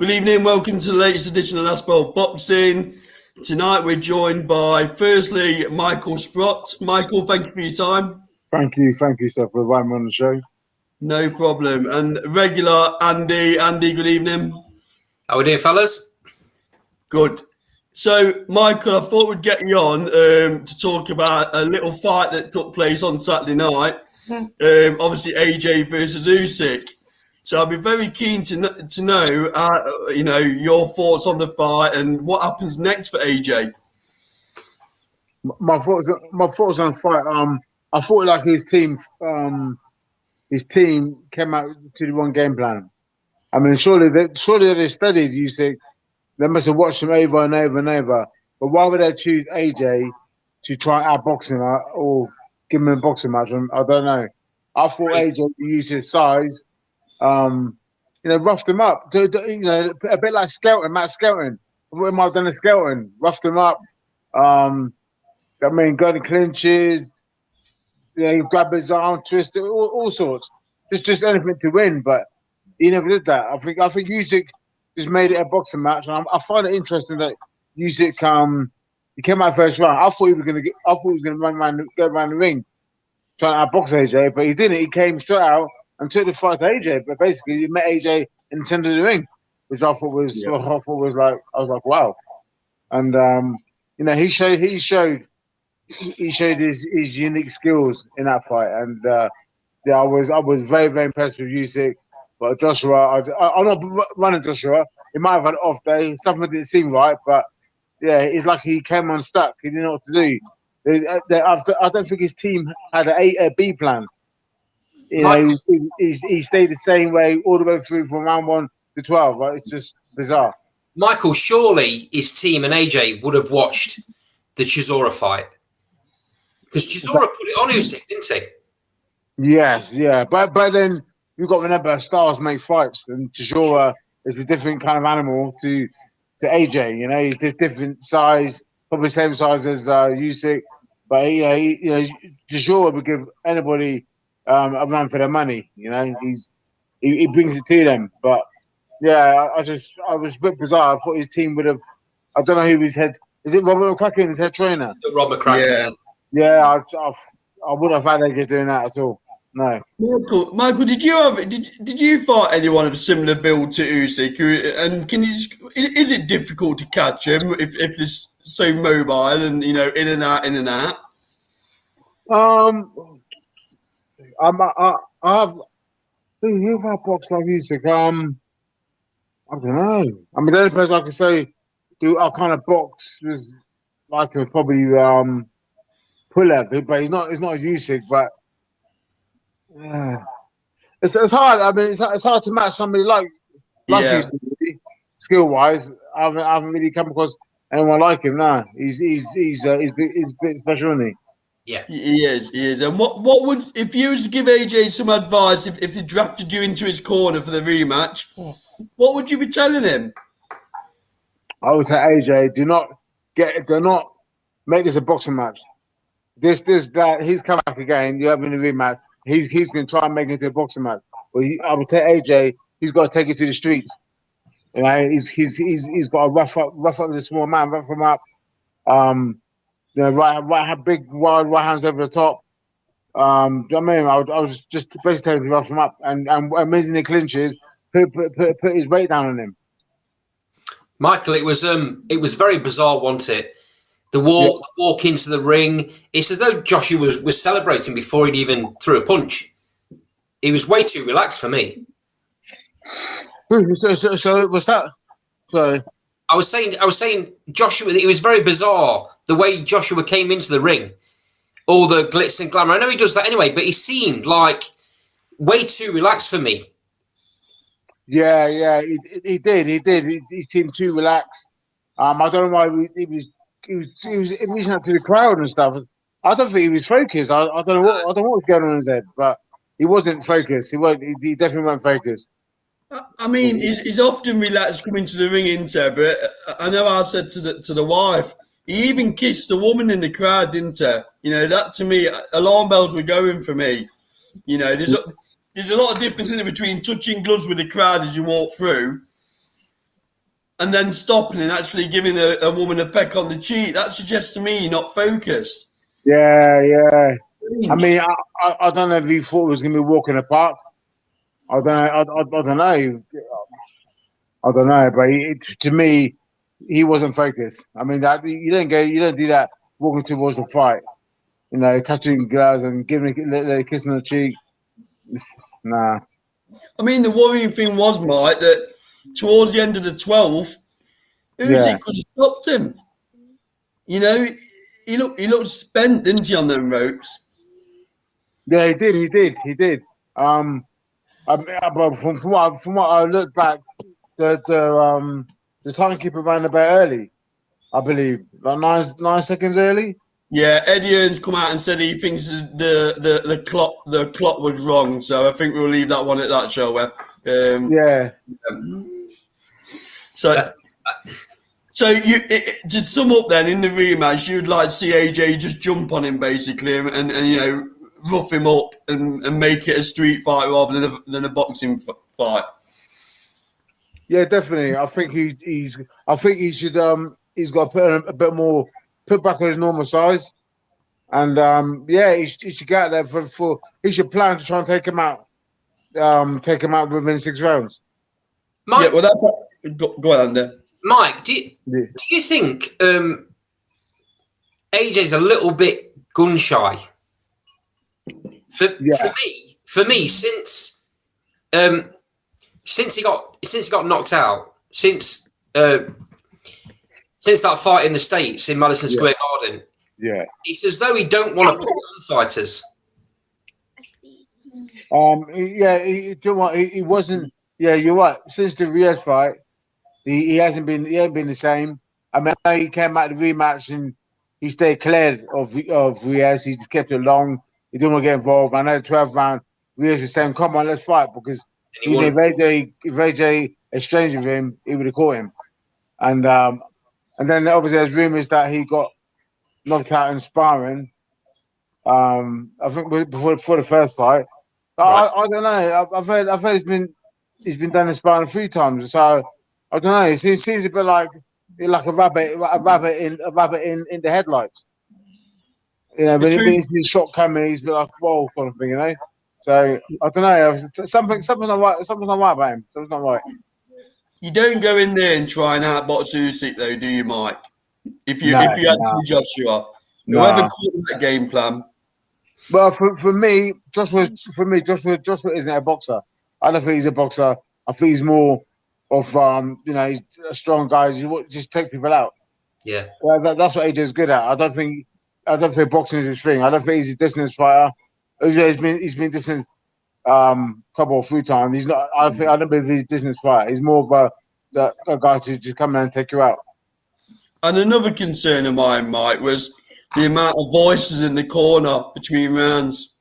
Good evening, welcome to the latest edition of Last Bowl Boxing. Tonight we're joined by, firstly, Michael Sprott. Michael, thank you for your time. Thank you, sir, for inviting me on the show. No problem. And regular Andy. Andy, good evening. How we doing, fellas? Good. So, Michael, I thought we'd get you on to talk about a little fight that took place on Saturday night. Obviously, AJ versus Usyk. So I'd be very keen to know, your thoughts on the fight and what happens next for AJ. My thoughts on the fight. I thought like his team came out to the wrong game plan. I mean, surely they studied Usyk. They must have watched him over and over and over. But why would they choose AJ to try outbox him or give him a boxing match? I don't know. I thought AJ used his size. Roughed him up. A bit like Skelton, Matt Skelton. What might have done to Skelton? Roughed him up. Got in clinches. He grabbed his arm, twisted, all sorts. Just anything to win, but he never did that. I think Usyk just made it a boxing match, and I find it interesting that Usyk he came out first round. I thought he was gonna go around the ring, trying to outbox AJ, but he didn't. He came straight out and took the fight to AJ, but basically he met AJ in the center of the ring, which I thought was wow. And he showed his unique skills in that fight, and I was very, very impressed with Usyk. But Joshua, I'm not running Joshua. He might have had an off day. Something didn't seem right, but yeah, it's like he came unstuck. He didn't know what to do. I don't think his team had a B plan. He stayed the same way all the way through from round 1 to 12. Right? It's just bizarre. Michael, surely his team and AJ would have watched the Chisora fight because Chisora put it on Usyk, didn't he? Yes, yeah, but then you've got to remember stars make fights, and Chisora is a different kind of animal to AJ. He's different size, probably the same size as Usyk, but Chisora would give anybody a run for their money. He brings it to them, but yeah, I was a bit bizarre. I thought his team would have. I don't know who his head. Is it Robert McCracken, his head trainer? Rob McCracken. Yeah. I wouldn't have had AJ doing that at all. No. Michael, did you fight anyone of a similar build to Usyk? And is it difficult to catch him if it's so mobile and in and out? Who've I boxed like Usyk? I don't know. I mean, the only person I can say I kind of box was like probably Pulev, but he's not as Usyk, but. It's hard. I mean, it's hard to match somebody like Usyk, skill wise. I haven't really come across anyone like him. Nah, he's a bit special, isn't he? Yeah, he is. And what would, if you was to give AJ some advice, if they drafted you into his corner for the rematch, what would you be telling him? I would say AJ, do not make this a boxing match. That he's come back again. You're having a rematch. He's going to try and make it into a boxing match. Well, I would tell AJ he's got to take it to the streets. He's got to rough up the small man, rough him up. Big wide right hands over the top. Do you know what I mean? I was just basically telling him to rough him up and when he clinches, put his weight down on him. Michael, it was very bizarre, wasn't it? The walk into the ring. It's as though Joshua was celebrating before he'd even threw a punch. He was way too relaxed for me. So was that? Sorry. I was saying Joshua. It was very bizarre the way Joshua came into the ring. All the glitz and glamour. I know he does that anyway, but he seemed like way too relaxed for me. Yeah, he did. He seemed too relaxed. I don't know why he was reaching out to the crowd and stuff. I don't think he was focused. I don't know what was going on in his head, but he wasn't focused. He definitely wasn't focused. I mean, he's often relaxed coming to the ring, isn't he? But I know I said to the wife, he even kissed a woman in the crowd, didn't he? That to me, alarm bells were going for me. There's a lot of difference in it between touching gloves with the crowd as you walk through, and then stopping and actually giving a woman a peck on the cheek. That suggests to me you're not focused. Yeah. I mean, I don't know if he thought he was going to be walking the park. I don't know. I don't know, but to me, he wasn't focused. I mean, you don't do that walking towards the fight. You know, touching gloves and giving a kiss on the cheek. Nah. I mean, the worrying thing was, Mike, that towards the end of the 12th, Usyk could have stopped him. You know, he looked spent, didn't he, on them ropes? Yeah, he did. But from what I looked back, the timekeeper ran a bit early, I believe, like 9 seconds early. Yeah, Eddie Hearn's come out and said he thinks the clock was wrong. So I think we'll leave that one at that, shall we? Yeah. So to sum up then, in the rematch, you'd like to see AJ just jump on him basically and you know, rough him up and make it a street fight rather than a boxing fight. Yeah, definitely. I think he should he's got to put in a bit more, put back on his normal size, and he should get out there for he should plan to try and take him out within 6 rounds. Mike, yeah, well that's go on, Andy. Mike, do you think AJ's a little bit gun shy? For me, since he got knocked out, since that fight in the States in Madison Square Garden, it's as though he don't want to put on fighters. He wasn't. Yeah, you're right. Since the Reyes fight, he hasn't been the same. I mean, he came out the rematch and he stayed clear of Reyes. He just kept it long. He didn't want to get involved. I know the 12th round, Reyes was saying, "Come on, let's fight," because if AJ exchanged with him, he would have caught him. And then obviously there's rumors that he got knocked out in sparring. I think before the first fight. Right. I don't know. I've heard he's been done in sparring 3 times. So I don't know. It seems a bit like a rabbit in the headlights. You know, when he's been shot coming, he's been like, "Whoa," kind of thing. You know. So I don't know. Something's not right. Something's not right about him. Something's not right. You don't go in there and try and outbox Usyk, though, do you, Mike? If you had to be Joshua, whoever called that game plan. Well, for me, Joshua isn't a boxer. I don't think he's a boxer. I think he's more of he's a strong guy. Just take people out. Yeah. Well, that's what AJ's good at. I don't think boxing is his thing. I don't think he's a distance fighter. He's been distance couple of 3 times. He's not. I don't believe he's a distance fighter. He's more of a guy to just come in and take you out. And another concern of mine, Mike, was the amount of voices in the corner between rounds.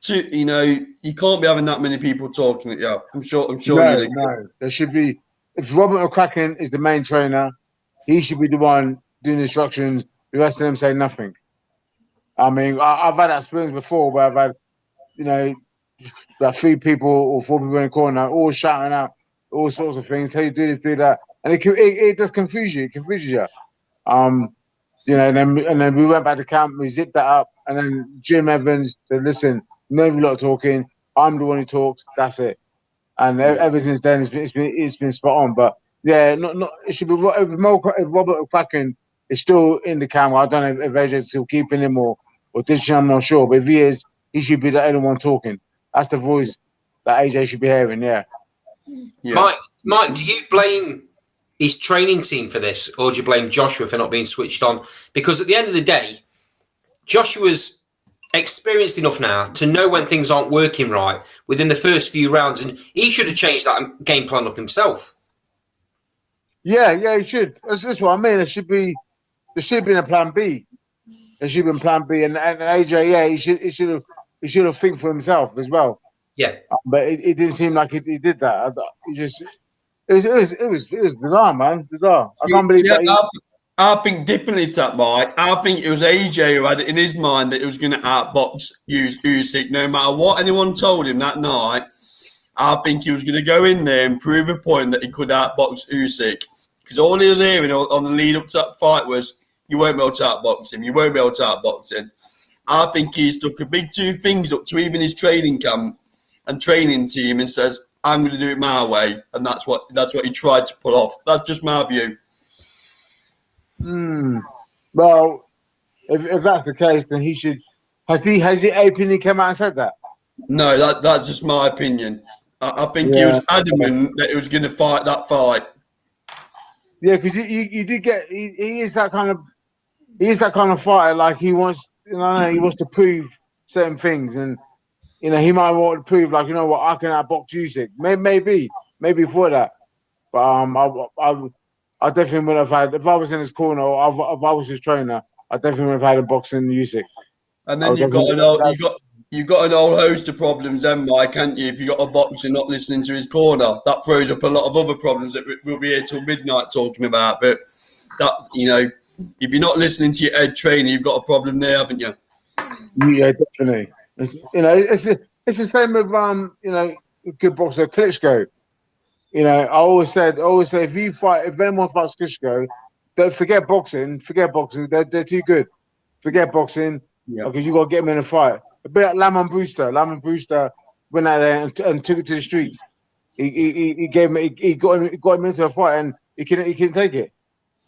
You know, you can't be having that many people talking at you. I'm sure. No. There should be. If Robert McCracken is the main trainer, he should be the one doing instructions. The rest of them say nothing. I mean, I've had that experience before where I've had, you know, about 3 people or 4 people in the corner all shouting out all sorts of things. How you do this, do that, and it does confuse you. It confuses you. You know, and then we went back to camp. We zipped that up, and then Jim Evans said, "Listen, no lot talking. I'm the one who talks. That's it." And ever since then, it's been spot on. But yeah, not it should be. If Robert McCracken is still in the camera, I don't know if AJ's still keeping him or ditching him. I'm not sure. But if he is, he should be the only one talking. That's the voice that AJ should be hearing. Yeah. Mike, do you blame his training team for this, or do you blame Joshua for not being switched on? Because at the end of the day, Joshua's experienced enough now to know when things aren't working right within the first few rounds, and he should have changed that game plan up himself. Yeah, he should. That's what I mean. There should have been a plan B. There should have been plan B, and AJ, he should have think for himself as well. Yeah, but it didn't seem like he did that. It was bizarre, man. Bizarre. I can't believe that. I think differently to that, Mike. I think it was AJ who had it in his mind that he was going to outbox Usyk no matter what anyone told him that night. I think he was going to go in there and prove a point that he could outbox Usyk. because all he was hearing on the lead up to that fight was, you won't be able to outbox him, you won't be able to outbox him. I think he's stuck a big two things up to even his training camp and training team and says, I'm going to do it my way, and that's what he tried to pull off. That's just my view. Well, if that's the case, then he should. Has he openly come out and said that? No, that's just my opinion. I think he was adamant that he was going to fight that fight. Yeah, because you did get he is that kind of fighter. Like he wants, he wants to prove certain things, and he might want to prove, like, I can outbox Usyk. Maybe for that. But I definitely would have had, if I was in his corner or if I was his trainer, I definitely would have had a boxing Usyk. And then you've got an old host of problems, then, Mike, haven't you? If you've got a boxer not listening to his corner, that throws up a lot of other problems that we'll be here till midnight talking about. But that, if you're not listening to your head trainer, you've got a problem there, haven't you? Yeah, definitely. It's the same with good boxer Klitschko. I always say if anyone fights Klitschko, don't forget boxing. They're too good. Forget boxing. Because you got to get him in a fight. A bit like Lamont Brewster. Lamont Brewster went out there and took it to the streets. He got him into a fight, and he couldn't take it.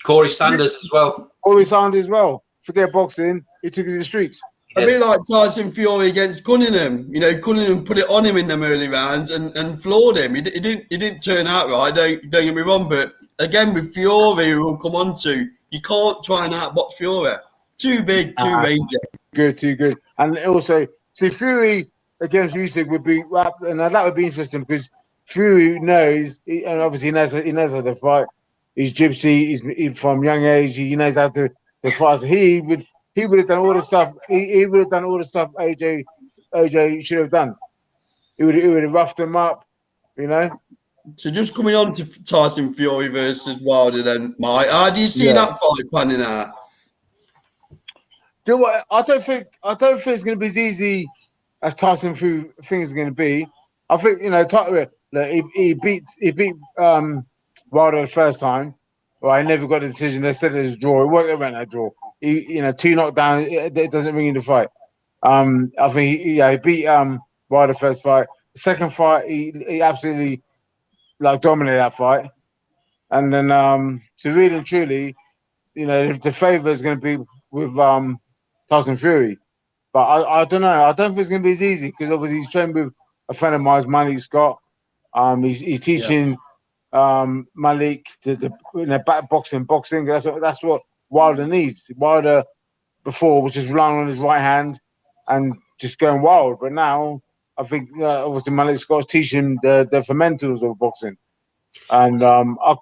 Corey Sanders as well. Forget boxing. He took it to the streets. A bit like Tyson Fury against Cunningham. Cunningham put it on him in them early rounds and floored him. He didn't turn out right. Don't get me wrong, but again with Fury, we'll come on to, you can't try and outbox Fury. Too big, too rangy. Too good. And also, see, Fury against Usyk would be, and that would be interesting because Fury knows, and obviously he knows how to fight. He's gypsy. He's from young age. He knows how to fight. So he would have done all the stuff. He would have done all the stuff AJ should have done. He would have roughed him up, So just coming on to Tyson Fury versus Wilder, then, Mike, how do you see that fight panning out? I don't think it's going to be as easy as Tyson Fury thinks it's going to be. I think he beat Wilder the first time. Well, I never got a decision. They said it was a draw. It wasn't a draw. He, 2 knockdowns. It doesn't ring in the fight. I think he beat Wilder the first fight. The second fight, he absolutely dominated that fight. And then so really and truly, the favour is going to be with Tyson Fury. But I don't know. I don't think it's going to be as easy because obviously he's trained with a friend of mine, Malik Scott. He's teaching Malik to back boxing. That's what Wilder needs. Wilder before was just relying on his right hand and just going wild. But now I think obviously Malik Scott's teaching the fundamentals of boxing. And I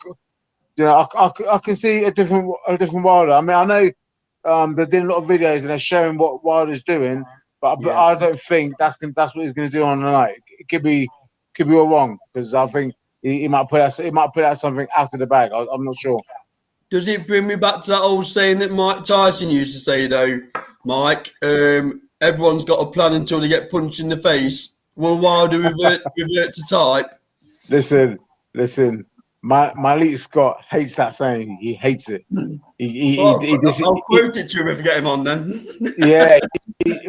can see a different Wilder. I mean, I know they're doing a lot of videos and they're showing what Wilder's doing, but I don't think that's what he's going to do on the night. It could be all wrong because I think he might put out something out of the bag. I'm not sure. Does it bring me back to that old saying that Mike Tyson used to say, though, Mike? Everyone's got a plan until they get punched in the face. Will Wilder revert to type? Listen. Malik Scott hates that saying. He hates it. I'll quote it to him if I get him on then.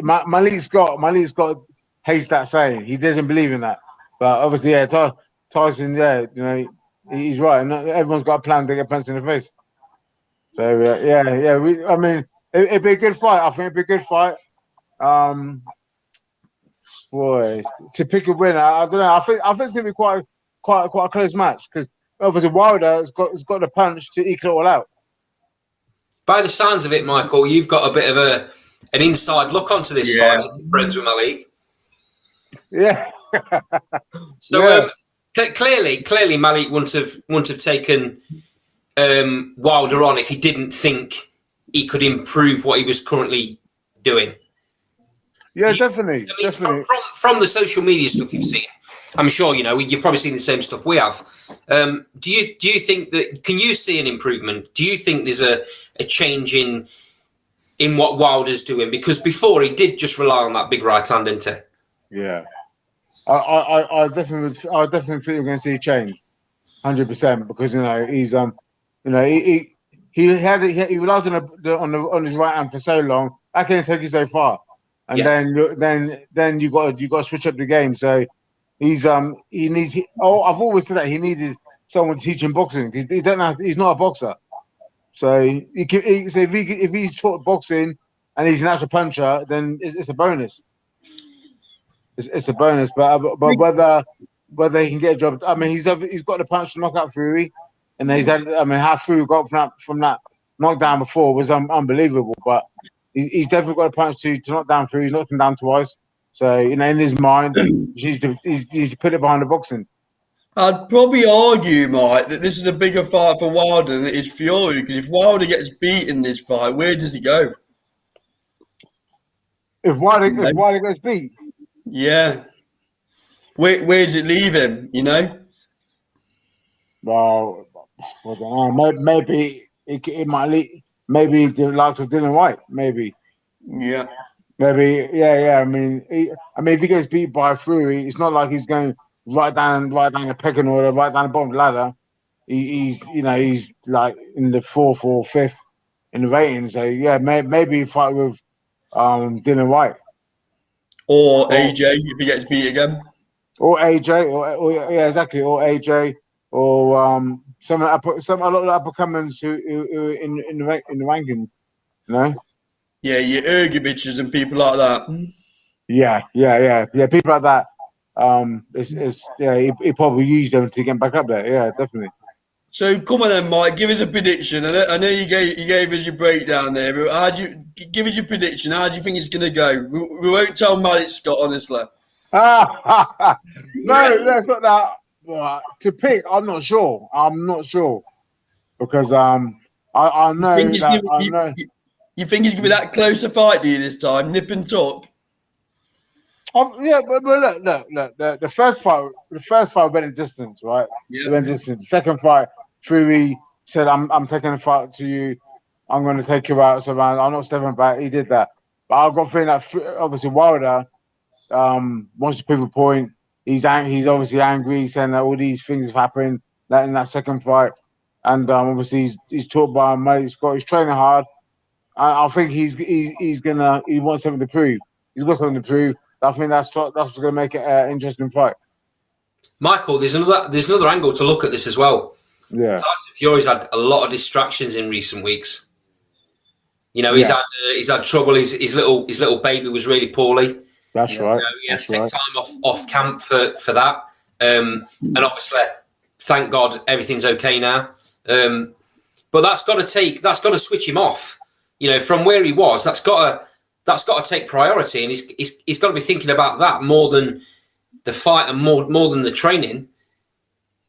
Malik Scott hates that saying. He doesn't believe in that. But obviously, Tyson, he's right. Everyone's got a plan to get punched in the face. So I mean, it'd be a good fight. I think it'd be a good fight. Boy, to pick a winner, I don't know. I think it's gonna be quite a close match because obviously Wilder has got the punch to equal it all out. By the sounds of it, Michael, you've got a bit of an inside look onto this fight, friends with Malik. Yeah. So clearly, Malik wouldn't have taken Wilder on if he didn't think he could improve what he was currently doing. Yeah, definitely. From the social media stuff you've seen, I'm sure you've probably seen the same stuff we have. Do you think that? Can you see an improvement? Do you think there's a change in what Wilder's doing? Because before he did just rely on that big right hand, didn't he? Yeah, I definitely think you're going to see a change, 100%. Because You know, he relied on his right hand for so long. I can't take you so far, and then you got to switch up the game. So he needs. I've always said that he needed someone to teach him boxing because he's not a boxer. So if he's taught boxing and he's an actual puncher, then it's a bonus. It's a bonus, but whether he can get a job. I mean, he's got the punch to knock out Fury, and he's had. I mean, how Fury got from that knockdown before was unbelievable. But he's definitely got a punch to knock down Fury. He's knocked him down twice. So in his mind, he needs to put it behind the boxing. I'd probably argue, Mike, that this is a bigger fight for Wilder than it is Fury. Because if Wilder gets beat in this fight, where does he go? If Wilder gets beat, yeah, where does it leave him? You know. Well, I don't know. Maybe it might lead. Maybe the likes of Dillian Whyte. Maybe. Yeah. Maybe. Yeah. I mean, if he gets beat by Fury, it's not like he's going right down the pecking order, right down the bottom of the ladder. He's like in the 4th or 5th in the ratings. So yeah, maybe fight with Dillian Whyte or AJ if he gets beat again. Or AJ, or yeah, exactly, or AJ, or a lot of up and comers who in the ranking, you know. Yeah, your Furgives and people like that. Yeah, people like that. He probably used them to get back up there. Yeah, definitely. So come on then, Mike. Give us a prediction. I know you gave us your breakdown there, but give us your prediction? How do you think it's going to go? We won't tell Malik Scott, honestly. No, that's not that. To pick, I'm not sure. Because I know You think it's going to be that close a fight, do you, this time? Nip and tuck? Yeah, but look. The first fight went in distance, right? Yeah. It went distance. The second fight, Fury said, I'm taking the fight to you. I'm going to take you out. So I'm not stepping back. He did that. But I've got a feeling that obviously Wilder wants to prove a point. He's obviously angry. He's saying that all these things have happened in that second fight. And obviously he's taught by Malik Scott. He's training hard. I think he wants something to prove. He's got something to prove. I think that's what's going to make it an interesting fight. Michael, there's another angle to look at this as well. Yeah, Tyson Fury's had a lot of distractions in recent weeks. You know, he's had trouble. His little baby was really poorly. That's right. You know, he had to take time off camp for that. And obviously, thank God, everything's okay now. But that's got to switch him off. You know, from where he was, that's got to take priority, and he's got to be thinking about that more than the fight and more than the training.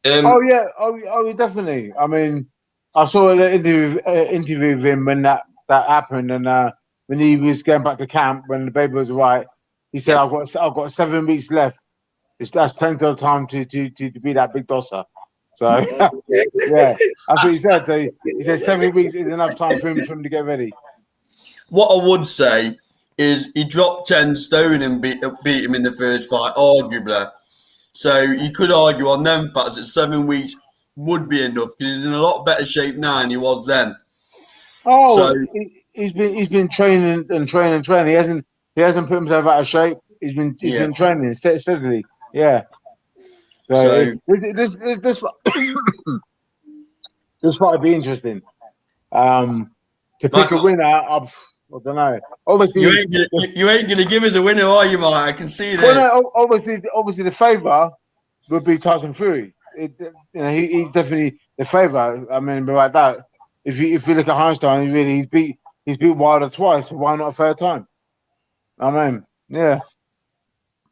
Definitely. I mean, I saw an interview with him when that happened, and when he was going back to camp when the baby was right, he said, "I've got 7 weeks left. That's plenty of time to be that big dosser." So yeah, that's what he said. So he said 7 weeks is enough time for him to get ready. What I would say is he dropped 10 stone and beat him in the first fight, arguably. So you could argue on them facts that 7 weeks would be enough because he's in a lot better shape now than he was then. He's been training and training. He hasn't put himself out of shape. He's been training steadily. Yeah. So this this fight would be interesting. To pick a winner, I don't know. Obviously, you ain't gonna give us a winner, are you, Mike? I can see this. Well, no, obviously, the favour would be Tyson Fury. He's definitely the favour. I mean, but like that, if you look at Hearn, he's beat Wilder twice. So why not a third time? I mean, yeah.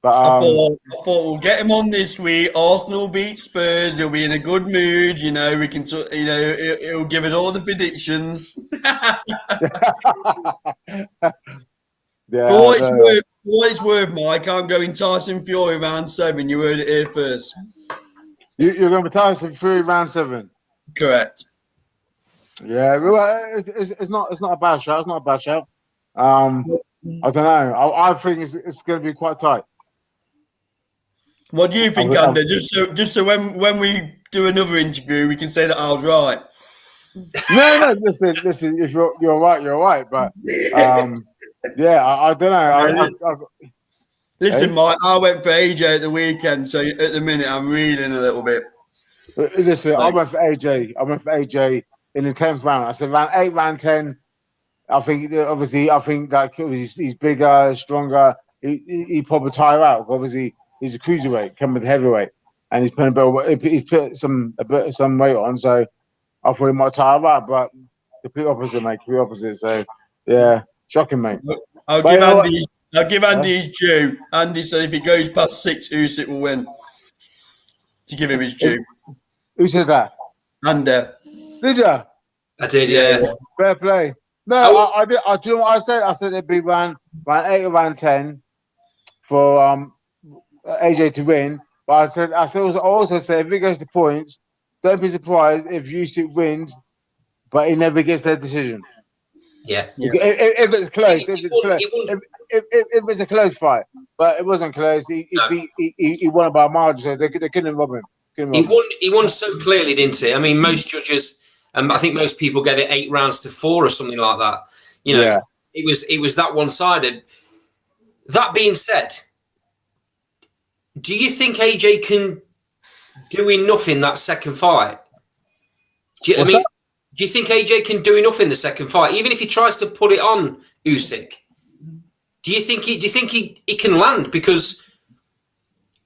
But I thought we'll get him on this week. Arsenal beat Spurs. He'll be in a good mood. You know, we can. He'll give it all the predictions. Yeah. For what it's worth, Mike, I'm going Tyson Fury round 7. You heard it here first. You're going to Tyson Fury round 7. Correct. Yeah, it's not a bad shout. It's not a bad shout. I don't know. I think it's going to be quite tight. What do you think, Andy? Just so when we do another interview, we can say that I was right. No. Listen. If you're right, you're right. But yeah, I don't know. Listen, Mike, I went for AJ at the weekend, so at the minute I'm reeling a little bit. Listen, I went for AJ. I went for AJ in the 10th round. I said round 8, round 10. I think that he's bigger, stronger. He probably tire out. Obviously, he's a cruiserweight, coming with heavyweight, and he's put some weight on. So I thought he might tire out, but complete opposite, mate. Complete opposite. So yeah, shocking, mate. I'll give Andy his due. Andy said if he goes past 6, Usyk will win. To give him his due. Who said that? Andy. Did you? I did, yeah. Fair play. No, I did. Do you know what I said? I said it'd be round 8 or round 10 for AJ to win. But I also said if it goes to points, don't be surprised if Usyk wins, but he never gets their decision. Yeah. If it's close, if it's a close fight, but it wasn't close. He won by a margin, so they couldn't rob him. He won so clearly, didn't he? I mean, most judges, I think most people gave it 8 rounds to 4 or something like that. You know, it was that one-sided. That being said, do you think AJ can do enough in that second fight? Do you think AJ can do enough in the second fight, even if he tries to put it on Usyk? Do you think he can land? Because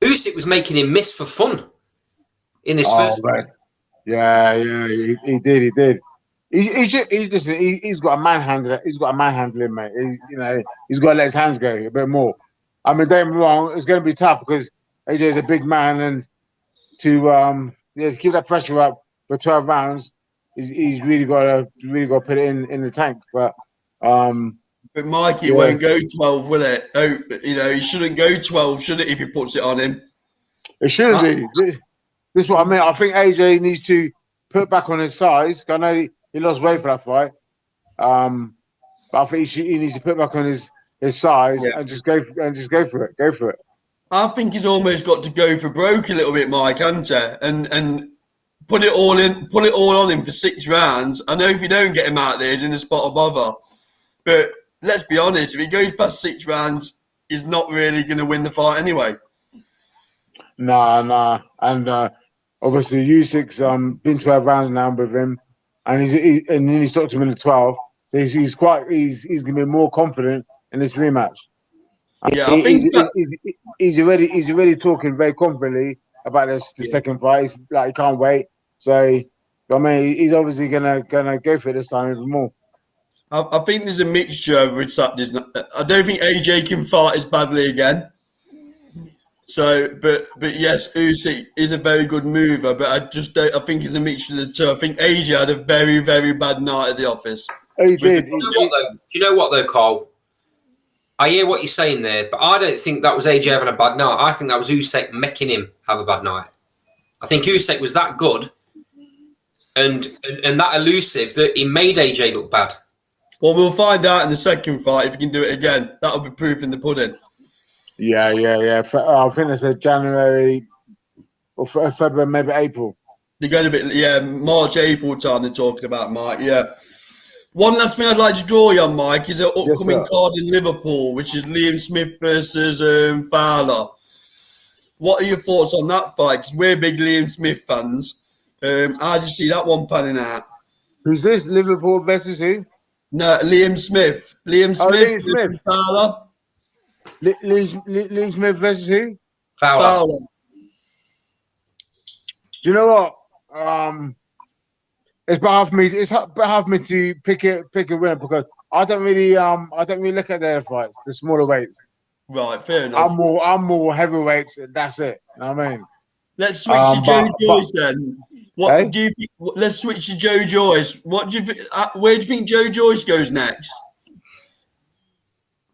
Usyk was making him miss for fun in this first fight. Yeah, he did. He's got a manhandle. He's got a manhandling, mate. He's got to let his hands go a bit more. I mean, don't get me wrong. It's going to be tough because AJ is a big man, and to keep that pressure up for 12 rounds, he's really got to put it in the tank. But Mikey won't go 12, will it? Oh, he shouldn't go 12, should it? If he puts it on him, it shouldn't be. This is what I mean. I think AJ needs to put back on his size. I know he lost weight for that fight, but I think he needs to put back on his size and just go for it. Go for it. I think he's almost got to go for broke a little bit, Mike, hasn't he? And put it all on him for 6 rounds. I know if you don't get him out there, he's in a spot of bother. But let's be honest, if he goes past 6 rounds, he's not really going to win the fight anyway. Nah. And obviously, Usyk's been 12 rounds now with him, and he stopped him in the 12. So he's going to be more confident in this rematch. Yeah, I think he's already talking very confidently about the second fight. He's like he can't wait. So I mean, he's obviously gonna go for it this time even more. I think there's a mixture with Saturday's. I don't think AJ can fight as badly again. So, but yes, Usyk is a very good mover, but I just don't. I think it's a mixture of the two. I think AJ had a very, very bad night at the office. Oh, he did. Do you know what though, Cole? I hear what you're saying there, but I don't think that was AJ having a bad night. I think that was Usyk making him have a bad night. I think Usyk was that good and that elusive that he made AJ look bad. Well, we'll find out in the second fight if he can do it again. That'll be proof in the pudding. Yeah. I think they said January or February, maybe April. They're going to be, March, April time they're talking about, Mike, yeah. One last thing I'd like to draw you on, Mike, is an upcoming card in Liverpool, which is Liam Smith versus Fowler. What are your thoughts on that fight? Because we're big Liam Smith fans. How do you see that one panning out? Who's this? Liverpool versus who? No, Liam Smith. Liam Smith. Fowler. Liam Smith versus who? Fowler. Do you know what? It's behalf of me. It's behalf of me to pick a winner because I don't really look at their fights, the smaller weights. Right, fair enough. I'm more heavyweights, and that's it. You know what I mean? Let's switch to Joe Joyce then. What do you think? Let's switch to Joe Joyce. What do you think? Where do you think Joe Joyce goes next?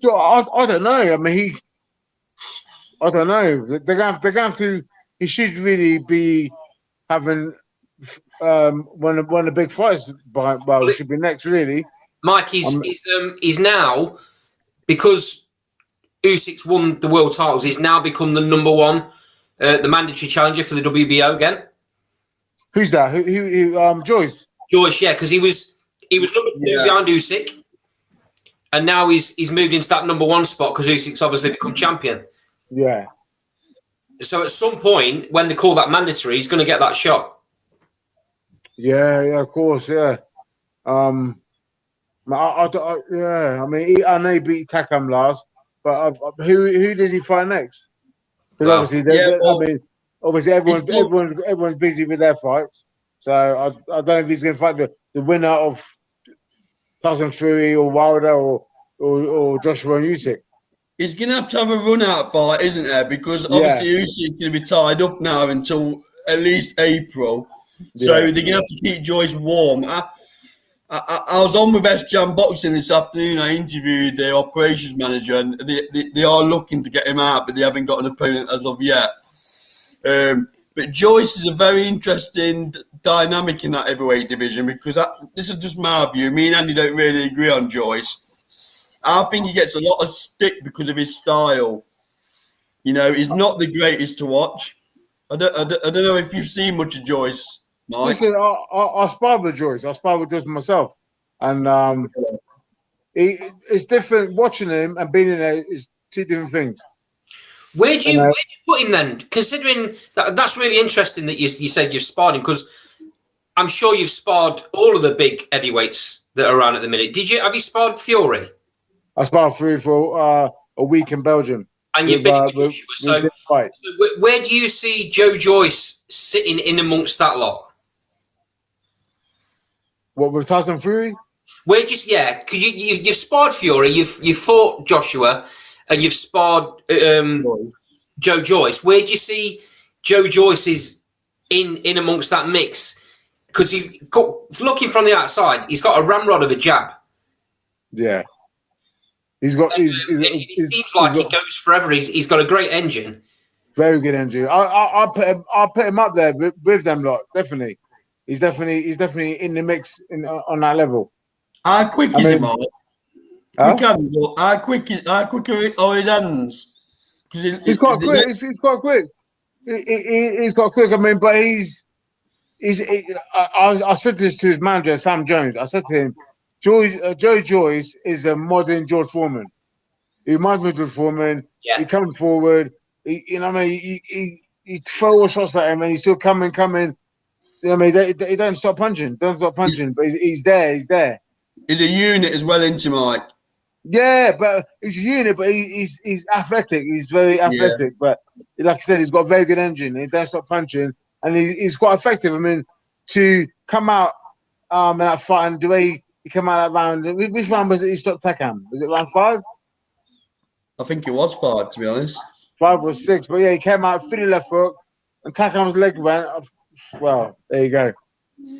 I don't know. I mean, I don't know. They're gonna have to. He should really be having one of the big fights. It should be next, really. Mike, he's now, because Usyk's won the world titles, he's now become the number one, the mandatory challenger for the WBO again. Who's that? Who Joyce? Joyce, yeah, because he was number 2 behind Usyk, and now he's moved into that number 1 spot because Usyk's obviously become champion. Yeah. So at some point, when they call that mandatory, he's going to get that shot. Yeah, of course, yeah. I mean, I know he beat Takam last, but who does he fight next? Because obviously, obviously everyone's busy with their fights. So I don't know if he's going to fight the winner of Tyson Fury or Wilder or Joshua and Usyk. He's going to have a run-out fight, isn't there? Because obviously Usyk's going to be tied up now until at least April. So they're going to have to keep Joyce warm. I was on with SJam Boxing this afternoon. I interviewed their operations manager, and they are looking to get him out, but they haven't got an opponent as of yet. But Joyce is a very interesting dynamic in that heavyweight division because this is just my view. Me and Andy don't really agree on Joyce. I think he gets a lot of stick because of his style. You know, he's not the greatest to watch. I don't know if you've seen much of Joyce, Mike. Listen, I sparred with Joyce. I sparred with Joyce myself. And it's different. Watching him and being in there is 2 different things. Where'd you put him then? Considering that's really interesting that you said you've sparred him, because I'm sure you've sparred all of the big heavyweights that are around at the minute. Have you sparred Fury? I sparred Fury for a week in Belgium. And you've been with Joshua. So where do you see Joe Joyce sitting in amongst that lot? What, with Tyson Fury? Because you've sparred Fury, you've fought Joshua, and you've sparred Joe Joyce. Where do you see Joe Joyce is in amongst that mix? Because he's got, looking from the outside, he's got a ramrod of a jab. Yeah. It seems like he goes forever. He's got a great engine. Very good engine. I'll put him up there with them lot. Definitely. He's definitely in the mix on that level. How quick is he, Mark? How quick are his hands? He's quite quick. He's quite quick. He's quite quick. I mean, but I said this to his manager, Sam Jones. I said to him, Joe Joyce is a modern George Foreman. He reminds me of George Foreman. Yeah. He comes forward. He throw all shots at him, and he's still coming. You know what I mean, he don't stop punching. But he's there. He's a unit as well, isn't he, Mike? Yeah, but he's a unit. But he's athletic. He's very athletic. Yeah. But like I said, he's got a very good engine. He don't stop punching, and he's quite effective. I mean, to come out in that fight and the way he came out of that round. Which round was it? He stopped Takam. Was it round 5? I think it was 5, to be honest. 5 or 6, but yeah, he came out through the left hook, and Takam's leg went. Well, there you go.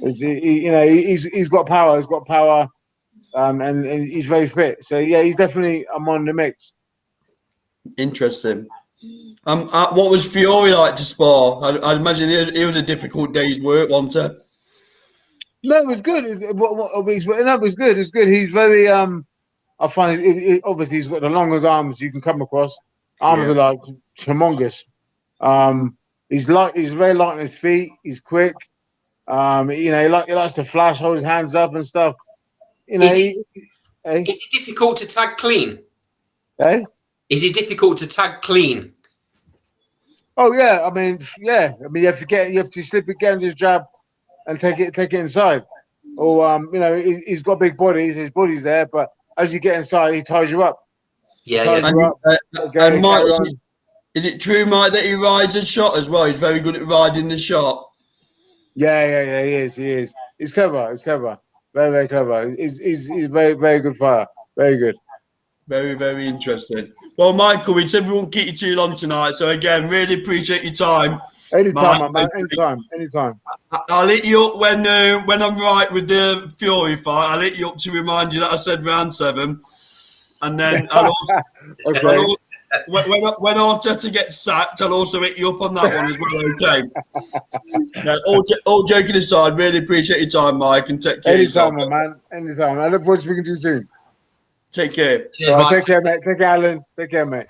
He's got power. He's got power, and he's very fit. So yeah, he's definitely on the mix. Interesting. What was Fury like to spar? I'd imagine it was a difficult day's work, wasn't it? No, it was good. It was good. It was good. He's very. I find obviously he's got the longest arms you can come across. Arms are like humongous. He's very light on his feet. He's quick. He likes to flash, hold his hands up and stuff. Is it difficult to tag clean? Is it difficult to tag clean? Oh yeah, I mean, you have to slip it, get him his jab, and take it inside. Or he's got a big body. His body's there, but as you get inside, he ties you up. And Mike, is it true, Mike, that he rides a shot as well? He's very good at riding the shot. Yeah, he is. He's clever. Very, very clever. He's very, very good fighter. Very good. Very, very interesting. Well, Michael, we said we won't keep you too long tonight. So again, really appreciate your time. Anytime, man. Anytime. I'll hit you up when I'm right with the Fury fight. I'll hit you up to remind you that I said round 7. And then I'll also, when Arteta gets sacked, I'll also hit you up on that one as well, okay? Now, all joking aside, really appreciate your time, Mike, and take care of yourself. Anytime, man. Anytime. I look forward to speaking to you soon. Take care. Cheers, Mike. Take care, mate. Take care, Alan. Take care, mate.